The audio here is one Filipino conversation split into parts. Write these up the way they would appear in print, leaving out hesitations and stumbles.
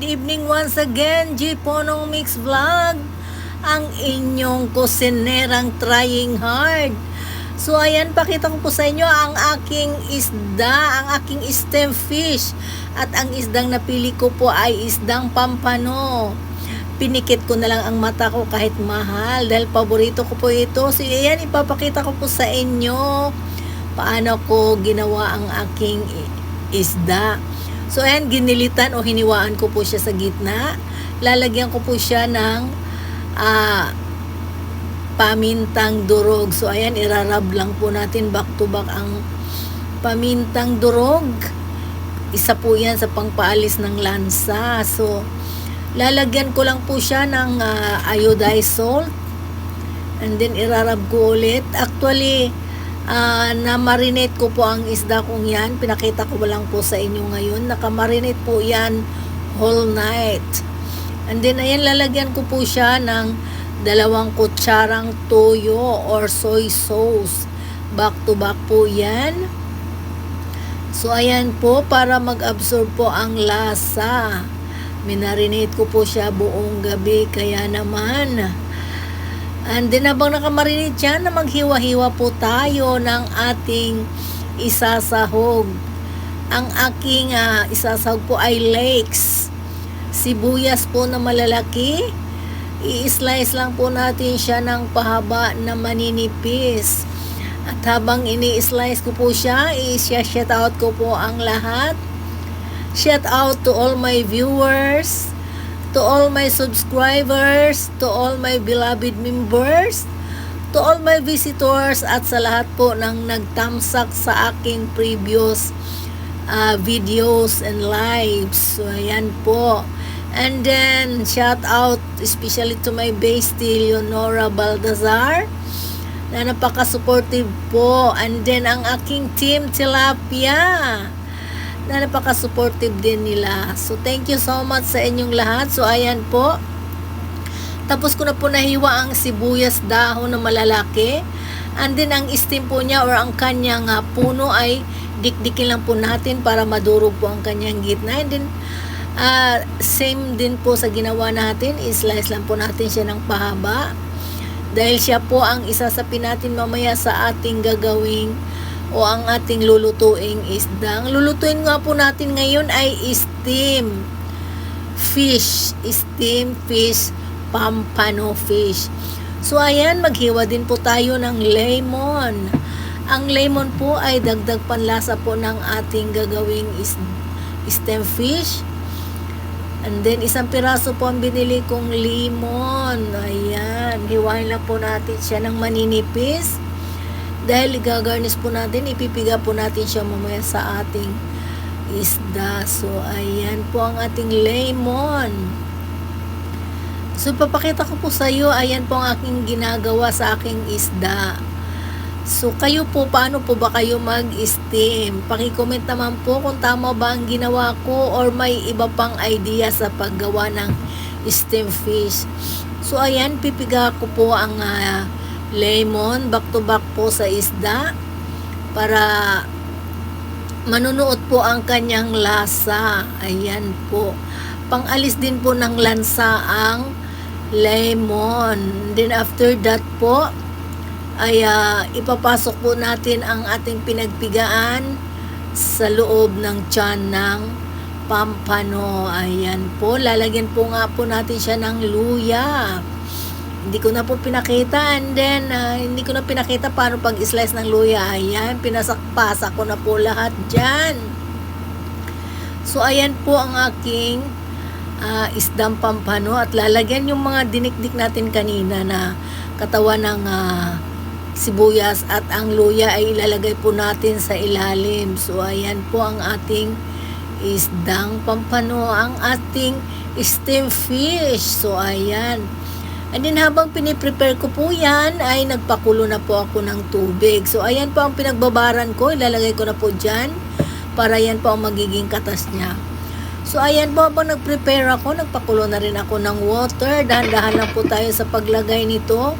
good evening once again, G Ponong Mix Vlog, ang inyong kusinerang trying hard. So ayan, pakita ko po sa inyo ang aking isda, ang aking stem fish. At ang isdang napili ko po ay isdang pampano. Pinikit ko na lang ang mata ko kahit mahal dahil paborito ko po ito. So ayan, ipapakita ko po sa inyo paano ko ginawa ang aking isda. So ayan, ginilitan o hiniwaan ko po siya sa gitna. Lalagyan ko po siya ng pamintang durog. So ayan, irarab lang po natin back to back ang pamintang durog. Isa po yan sa pangpaalis ng lansa. So lalagyan ko lang po siya ng iodized salt. And then irarab ko ulit. Actually, na-marinate ko po ang isda kong yan. Pinakita ko lang po sa inyo ngayon. Naka-marinate po yan whole night. And then, ayan, lalagyan ko po siya ng 2 kutsarang toyo or soy sauce. Back to back po yan. So, ayan po, para mag-absorb po ang lasa. Minarinate ko po siya buong gabi. Kaya naman, and then habang nakamarinate yan, na maghiwa-hiwa po tayo ng ating isasahog. Ang aking isasahog po ay leeks. Sibuyas po na malalaki. I-slice lang po natin siya ng pahaba na maninipis. At habang ini-slice ko po siya, i-shout out ko po ang lahat. Shout out to all my viewers, to all my subscribers, to all my beloved members, to all my visitors, at sa lahat po ng nagtamsak sa aking previous videos and lives. So, ayan po. And then, shout out especially to my bestie, Leonora Baldassar, na napaka-supportive po. And then, ang aking team, Tilapia, na napaka-supportive din nila. So, thank you so much sa inyong lahat. So, ayan po. Tapos ko na po nahiwa ang sibuyas dahon na malalaki. And then, ang steam po niya or ang kanyang puno ay dikdikin lang po natin para madurog po ang kanyang gitna. And then, same din po sa ginawa natin. I-slice lang po natin siya ng pahaba. Dahil siya po ang isasapin natin mamaya sa ating gagawing o ang ating lulutuing isda. Ang lulutuin nga po natin ngayon ay steam fish. Steam fish, pampano fish. So ayan, maghiwa din po tayo ng lemon. Ang lemon po ay dagdag panlasa po ng ating gagawing steam fish. And then, 1 piraso po ang binili kong lemon. Ayan, hiwain lang po natin siya ng maninipis. Dahil gagarnish po natin, ipipiga po natin siya mamaya sa ating isda. So, ayan po ang ating lemon. So, papakita ko po sa iyo, ayan po ang aking ginagawa sa aking isda. So, kayo po, paano po ba kayo mag-steam? Paki-comment naman po kung tama ba ang ginawa ko or may iba pang idea sa paggawa ng steam fish. So, ayan, pipiga ko po ang lemon back to back po sa isda para manunuot po ang kanyang lasa. Ayan po. Pangalis din po ng lansa ang lemon. Then after that po ay ipapasok po natin ang ating pinagpigaan sa loob ng tiyan ng pampano. Ayan po. Lalagyan po nga po natin siya ng luya. Hindi ko na po pinakita, and then hindi ko na pinakita paano pag-slice ng luya. Ayan, pinasak-pasak ko na po lahat dyan. So, ayan po ang aking isdang pampano, at lalagyan yung mga dinikdik natin kanina na katawan ng sibuyas, at ang luya ay ilalagay po natin sa ilalim. So, ayan po ang ating isdang pampano, ang ating steam fish. So, ayan. And then, habang piniprepare ko po yan, ay nagpakulo na po ako ng tubig. So, ayan po ang pinagbabaran ko. Ilalagay ko na po dyan para yan po ang magiging katas niya. So, ayan po, habang nagprepare ako, nagpakulo na rin ako ng water. Dahan-dahan lang po tayo sa paglagay nito.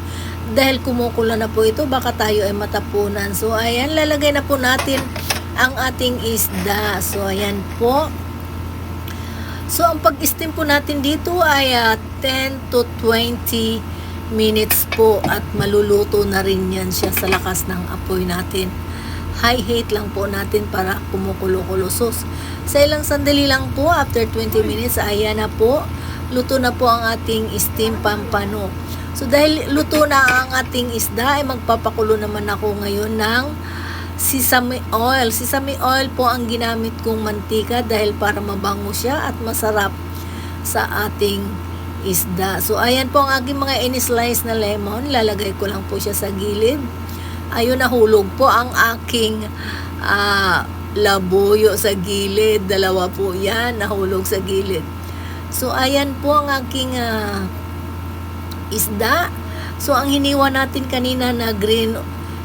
Dahil kumukulo na po ito, baka tayo ay matapunan. So, ayan, lalagay na po natin ang ating isda. So, ayan po. So, ang pag-steam po natin dito ay 10 to 20 minutes po at maluluto na rin yan siya sa lakas ng apoy natin. High heat lang po natin para kumukulo-kulo. So, sa ilang sandali lang po, after 20 minutes, ayan na po. Luto na po ang ating steam pampano. So, dahil luto na ang ating isda, ay magpapakulo naman ako ngayon ng sesame oil. Sesame oil po ang ginamit kong mantika dahil para mabango siya at masarap sa ating isda. So, ayan po ang aking mga in-slice na lemon. Lalagay ko lang po siya sa gilid. Ayun, nahulog po ang aking labuyo sa gilid. Dalawa po yan, nahulog sa gilid. So, ayan po ang aking isda. So, ang hiniwa natin kanina na green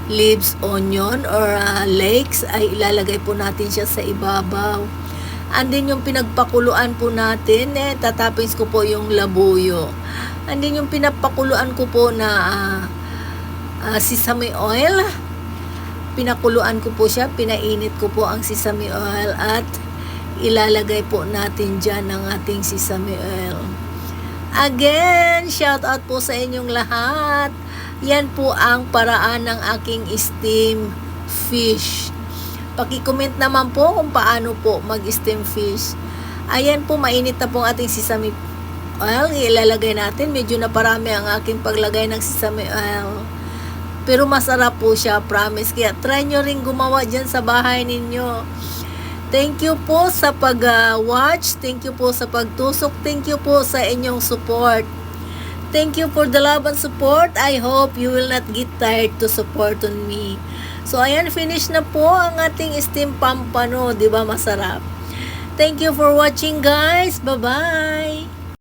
leaves onion or leeks ay ilalagay po natin siya sa ibabaw. And then yung pinagpakuluan po natin, tatapins ko po yung labuyo. And then yung pinapakuluan ko po na sesame oil, pinakuluan ko po siya, pinainit ko po ang sesame oil at ilalagay po natin dyan ang ating sesame oil. Again, shout out po sa inyong lahat. Yan po ang paraan ng aking steam fish. Paki-comment naman po kung paano po mag-steam fish. Ayan po, mainit na po ang ating sesame oil. Ilalagay natin. Medyo na parami ang aking paglagay ng sesame oil. Pero masarap po siya, promise. Kaya try nyo rin gumawa dyan sa bahay ninyo. Thank you po sa pag-watch. Thank you po sa pagtusok. Thank you po sa inyong support. Thank you for the love and support. I hope you will not get tired to support on me. So, ayan, finish na po ang ating steam pampano. Diba masarap? Thank you for watching, guys. Bye-bye!